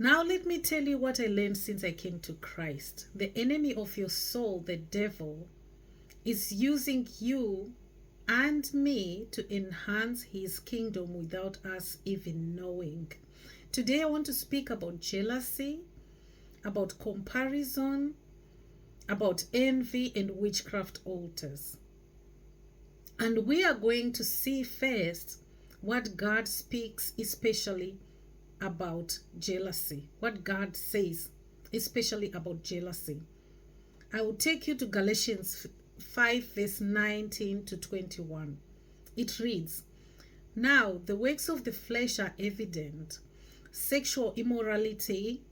Now let me tell you what I learned since I came to Christ. The enemy of your soul, the devil, is using you and me to enhance his kingdom without us even knowing. Today I want to speak about jealousy, about comparison, about envy and witchcraft altars. And we are going to see first what God speaks, especially about jealousy. What God says, especially about jealousy. I will take you to Galatians 5 verse 19 to 21. It reads, "Now the works of the flesh are evident: sexual immorality,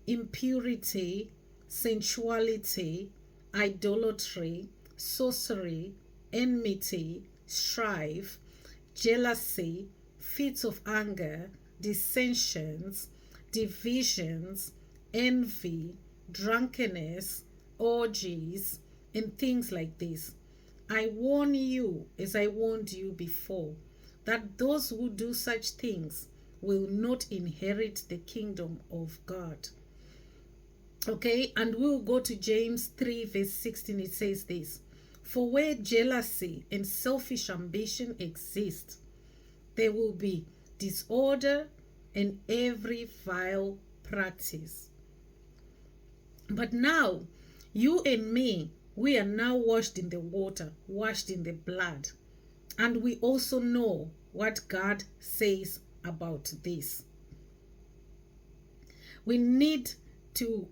impurity, sensuality, idolatry, sorcery, enmity, strife, jealousy, fits of anger, dissensions, divisions, envy, drunkenness, orgies, and things like this. I warn you, as I warned you before, that those who do such things will not inherit the kingdom of God." Okay, and we'll go to James 3 verse 16. It says this, "For where jealousy and selfish ambition exist, there will be disorder and every vile practice. But now, you and me, we are now washed in the water, washed in the blood, and we also know what God says about this." We need to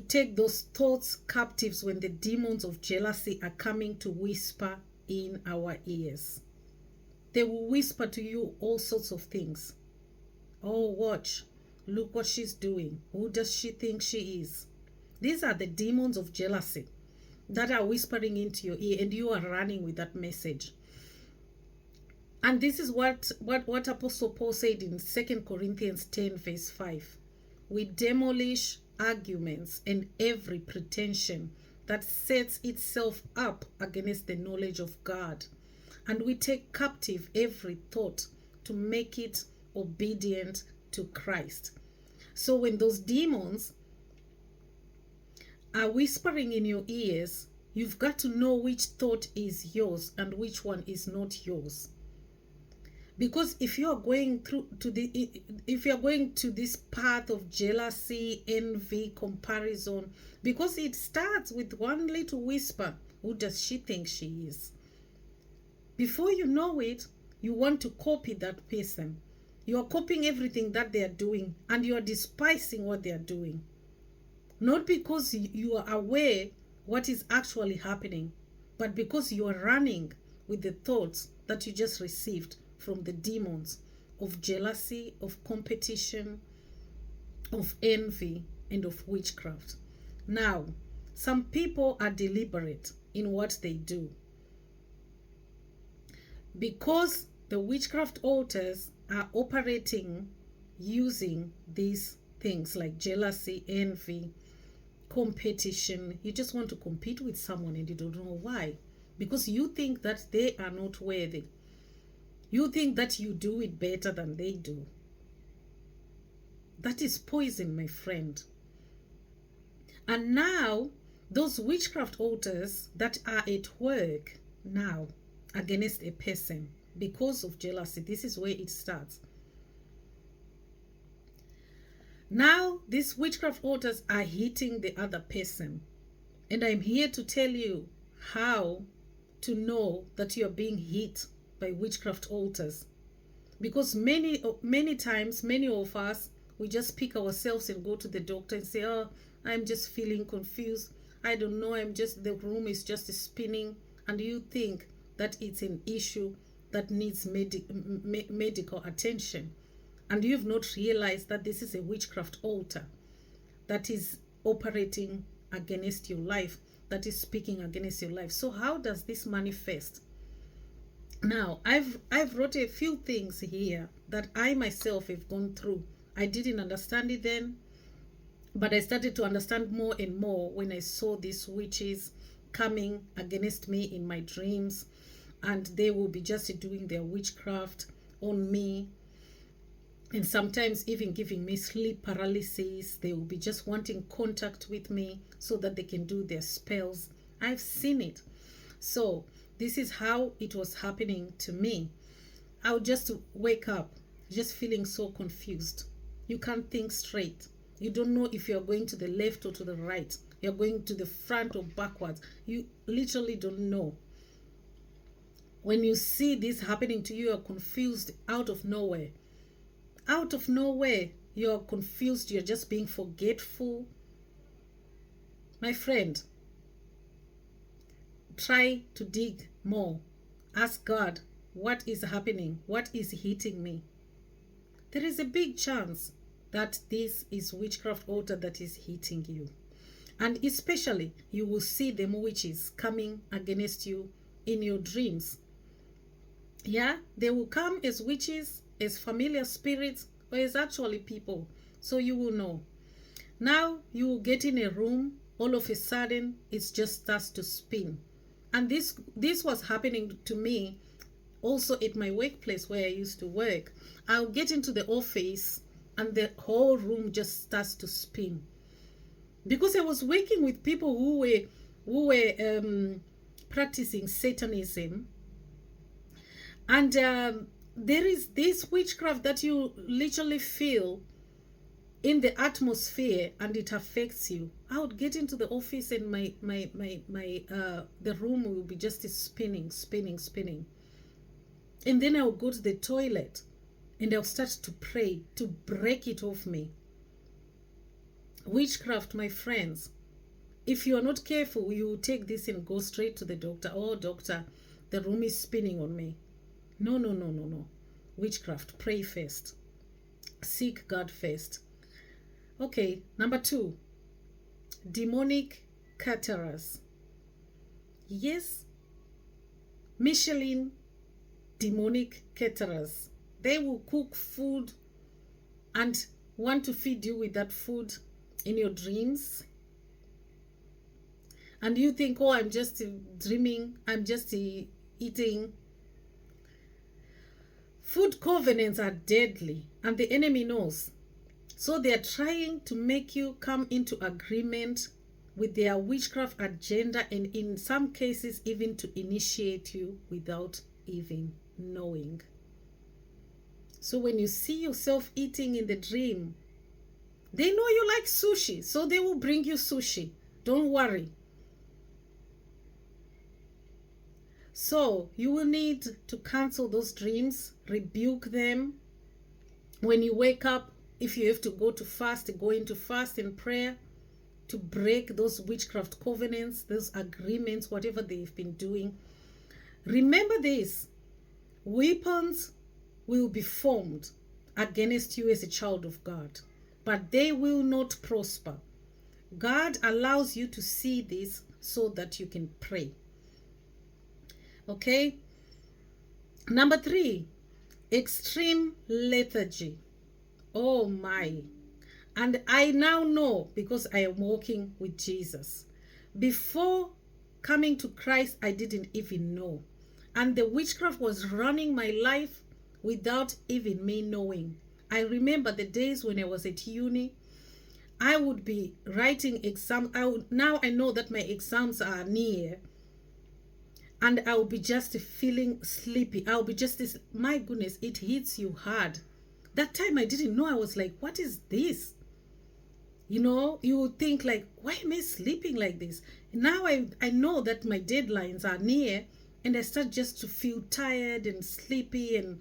take those thoughts captives when the demons of jealousy are coming to whisper in our ears. They will whisper to you all sorts of things. "Oh, watch, look what she's doing. Who does she think she is?" These are the demons of jealousy that are whispering into your ear, and you are running with that message. And this is what Apostle Paul said in 2 Corinthians 10 verse 5. "We demolish arguments and every pretension that sets itself up against the knowledge of God, and we take captive every thought to make it obedient to Christ." So when those demons are whispering in your ears, you've got to know which thought is yours and which one is not yours. Because if you are going to this path of jealousy, envy, comparison, because it starts with one little whisper, "Who does she think she is?" Before you know it, you want to copy that person. You are copying everything that they are doing, and you are despising what they are doing. Not because you are aware what is actually happening, but because you are running with the thoughts that you just received from the demons of jealousy, of competition, of envy, and of witchcraft. Now, some people are deliberate in what they do, because the witchcraft altars are operating using these things like jealousy, envy, competition. You just want to compete with someone and you don't know why, because you think that they are not worthy. You think that you do it better than they do. That is poison, my friend. And now, those witchcraft altars that are at work now against a person because of jealousy, this is where it starts. Now, these witchcraft altars are hitting the other person. And I'm here to tell you how to know that you are being hit by witchcraft altars. Because many times, many of us, we just pick ourselves and go to the doctor and say, "Oh, I'm just feeling confused. I don't know, the room is just spinning." And you think that it's an issue that needs medical attention. And you've not realized that this is a witchcraft altar that is operating against your life, that is speaking against your life. So how does this manifest? Now, I've wrote a few things here that I myself have gone through. I didn't understand it then, but I started to understand more and more when I saw these witches coming against me in my dreams, and they will be just doing their witchcraft on me. and sometimes even giving me sleep paralysis. They will be just wanting contact with me so that they can do their spells. I've seen it. So this is how it was happening to me. I would just wake up just feeling so confused. You can't think straight. You don't know if you're going to the left or to the right. You're going to the front or backwards. You literally don't know. When you see this happening to you, you're confused out of nowhere. Out of nowhere, you're confused. You're just being forgetful. My friend, try to dig more. Ask God, what is happening? What is hitting me? There is a big chance that this is witchcraft altar that is hitting you. And especially, you will see them witches coming against you in your dreams. Yeah, they will come as witches, as familiar spirits, or as actually people. So you will know. Now you will get in a room, all of a sudden it just starts to spin. And this was happening to me also at my workplace where I used to work. I'll get into the office and the whole room just starts to spin. Because I was working with people who were practicing Satanism. And there is this witchcraft that you literally feel in the atmosphere, and it affects you. I would get into the office and the room will be just spinning. And then I will go to the toilet and I'll start to pray to break it off me. Witchcraft, my friends, if you are not careful, you will take this and go straight to the doctor. Oh, doctor, the room is spinning on me. No. Witchcraft, pray first. Seek God first. Okay, number 2, demonic caterers. Yes, Michelin demonic caterers. They will cook food and want to feed you with that food in your dreams. And you think, oh, I'm just dreaming, I'm just eating. Food covenants are deadly, and the enemy knows. So they are trying to make you come into agreement with their witchcraft agenda, and in some cases even to initiate you without even knowing. So when you see yourself eating in the dream, they know you like sushi, so they will bring you sushi. Don't worry. So you will need to cancel those dreams, rebuke them. When you wake up, if you have to go into fast and prayer to break those witchcraft covenants, those agreements, whatever they've been doing. Remember this, weapons will be formed against you as a child of God, but they will not prosper. God allows you to see this so that you can pray. Okay? Number 3, extreme lethargy. Oh my. And I now know, because I am walking with Jesus. Before coming to Christ, I didn't even know. And the witchcraft was running my life without even me knowing. I remember the days when I was at uni. I would be writing exams. Now I know that my exams are near. And I will be just feeling sleepy. I'll be just this, my goodness, it hits you hard. That time I didn't know. I was like, what is this? You know, you would think like, why am I sleeping like this? Now I know that my deadlines are near, and I start just to feel tired and sleepy. And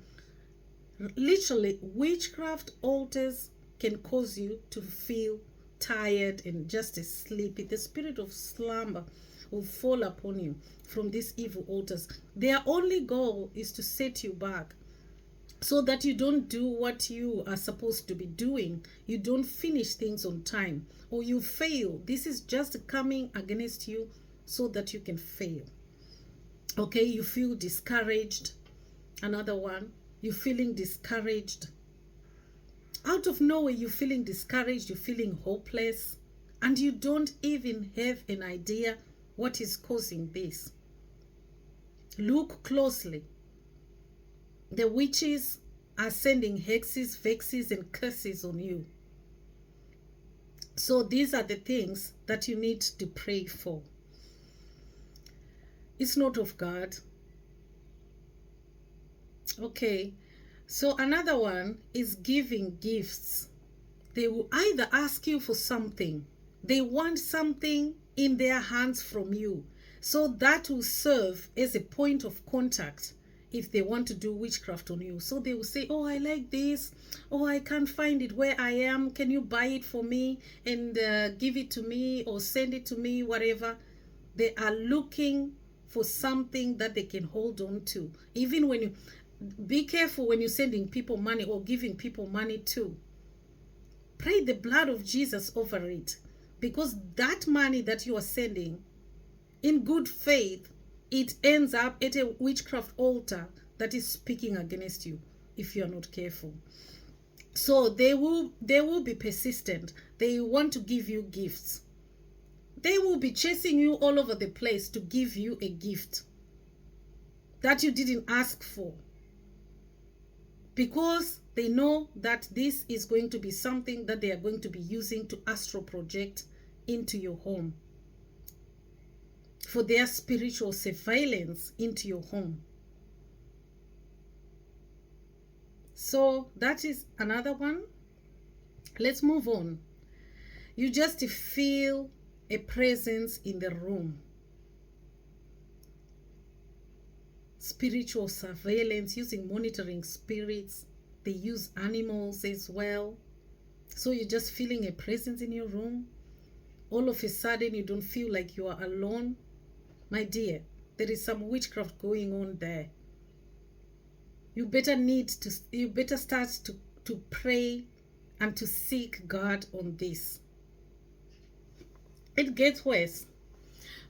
literally, witchcraft altars can cause you to feel tired and just sleepy. The spirit of slumber will fall upon you from these evil altars. Their only goal is to set you back so that you don't do what you are supposed to be doing. You don't finish things on time, or you fail. This is just coming against you so that you can fail. Okay, you feel discouraged. Another one, you're feeling discouraged. Out of nowhere, you're feeling discouraged, you're feeling hopeless, and you don't even have an idea what is causing this. Look closely. The witches are sending hexes, vexes, and curses on you. So these are the things that you need to pray for. It's not of God. Okay, so another one is giving gifts. They will either ask you for something, they want something in their hands from you. So that will serve as a point of contact if they want to do witchcraft on you. So they will say, oh, I like this. Oh, I can't find it where I am. Can you buy it for me and give it to me or send it to me, whatever. They are looking for something that they can hold on to. Even when you, be careful when you're sending people money or giving people money too. Pray the blood of Jesus over it, because that money that you are sending in good faith, it ends up at a witchcraft altar that is speaking against you if you are not careful. So they will be persistent. They want to give you gifts. They will be chasing you all over the place to give you a gift that you didn't ask for, because they know that this is going to be something that they are going to be using to astral project into your home for their spiritual surveillance into your home. So that is another one. Let's move on. You just feel a presence in the room. Spiritual surveillance, using monitoring spirits. They use animals as well. So you're just feeling a presence in your room. All of a sudden you don't feel like you are alone. My dear, there is some witchcraft going on there. You better start to pray and to seek God on this. It gets worse,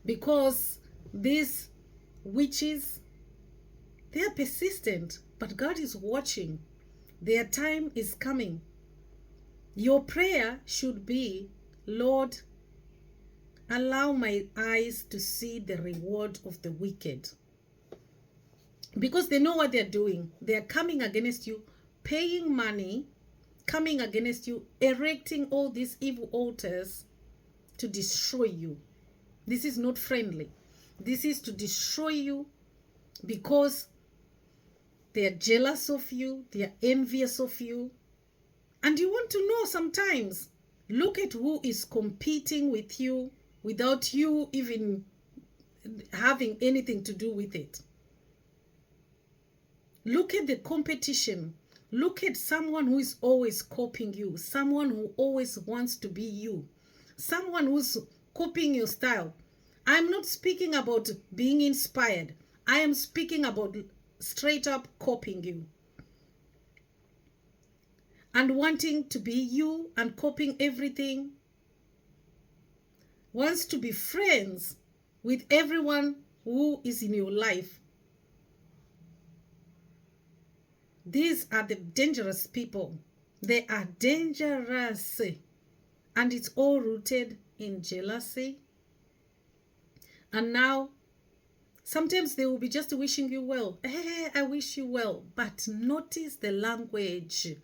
because these witches, they are persistent, but God is watching. Their time is coming. Your prayer should be, Lord, allow my eyes to see the reward of the wicked. Because they know what they're doing. They're coming against you, paying money, coming against you, erecting all these evil altars to destroy you. This is not friendly. This is to destroy you, because they are jealous of you, they are envious of you. And you want to know sometimes, look at who is competing with you without you even having anything to do with it. Look at the competition. Look at someone who is always copying you, someone who always wants to be you, someone who's copying your style. I'm not speaking about being inspired. I am speaking about straight up copying you and wanting to be you and copying everything. Wants to be friends with everyone who is in your life. These are the dangerous people. They are dangerous. And it's all rooted in jealousy. And now, sometimes they will be just wishing you well. Hey, I wish you well. But notice the language.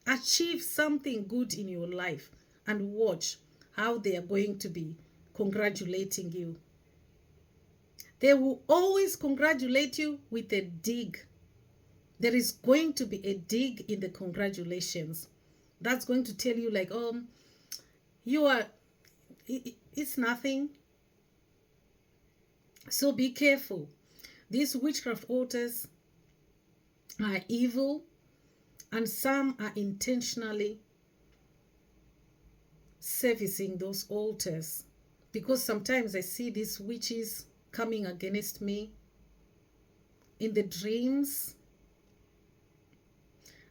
Achieve something good in your life and watch how they are going to be congratulating you. They will always congratulate you with a dig. There is going to be a dig in the congratulations. That's going to tell you like, it's nothing. So be careful. These witchcraft altars are evil, and some are intentionally servicing those altars. Because sometimes I see these witches coming against me in the dreams,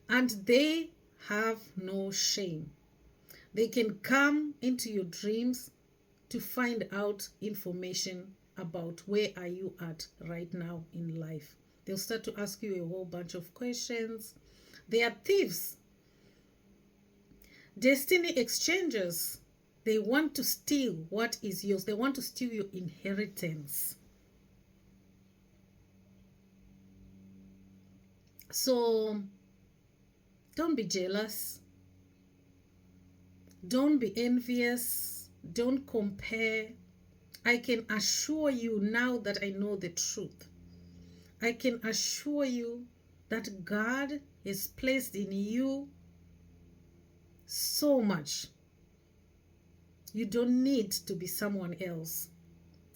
and they have no shame. They can come into your dreams to find out information about where are you at right now in life. They'll start to ask you a whole bunch of questions. They are thieves. Destiny exchangers. They want to steal what is yours. They want to steal your inheritance. So Don't be jealous. Don't be envious. Don't compare. I can assure you now that I know the truth. I can assure you that God has placed in you so much. You don't need to be someone else.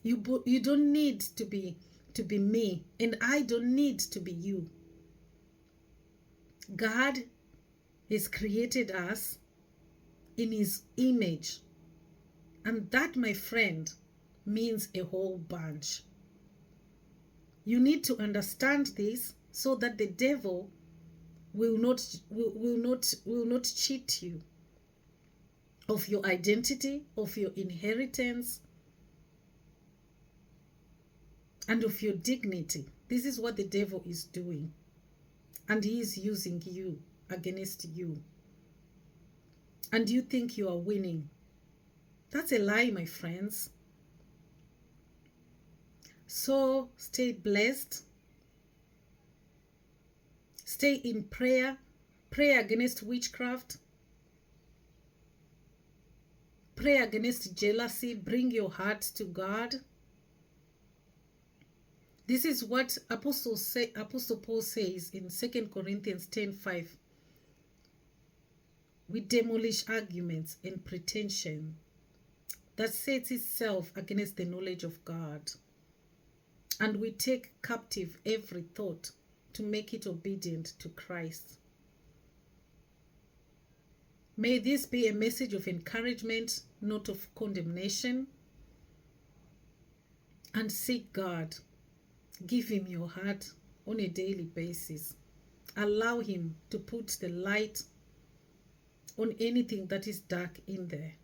You don't need to be me, and I don't need to be you. God has created us in his image, and that, my friend, means a whole bunch. You need to understand this so that the devil will not cheat you of your identity, of your inheritance, and of your dignity. This is what the devil is doing, and he is using you against you, and you think you are winning. That's a lie, my friends. So stay blessed. Stay in prayer. Pray against witchcraft. Pray against jealousy. Bring your heart to God. This is what Apostle Paul says in 2 Corinthians 10:5. We demolish arguments and pretension that sets itself against the knowledge of God. And we take captive every thought to make it obedient to Christ. May this be a message of encouragement, not of condemnation. And seek God. Give him your heart on a daily basis. Allow him to put the light on anything that is dark in there.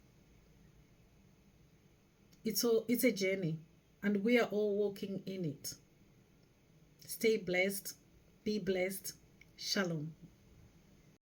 It's a journey, and we are all walking in it. Stay blessed. Be blessed. Shalom.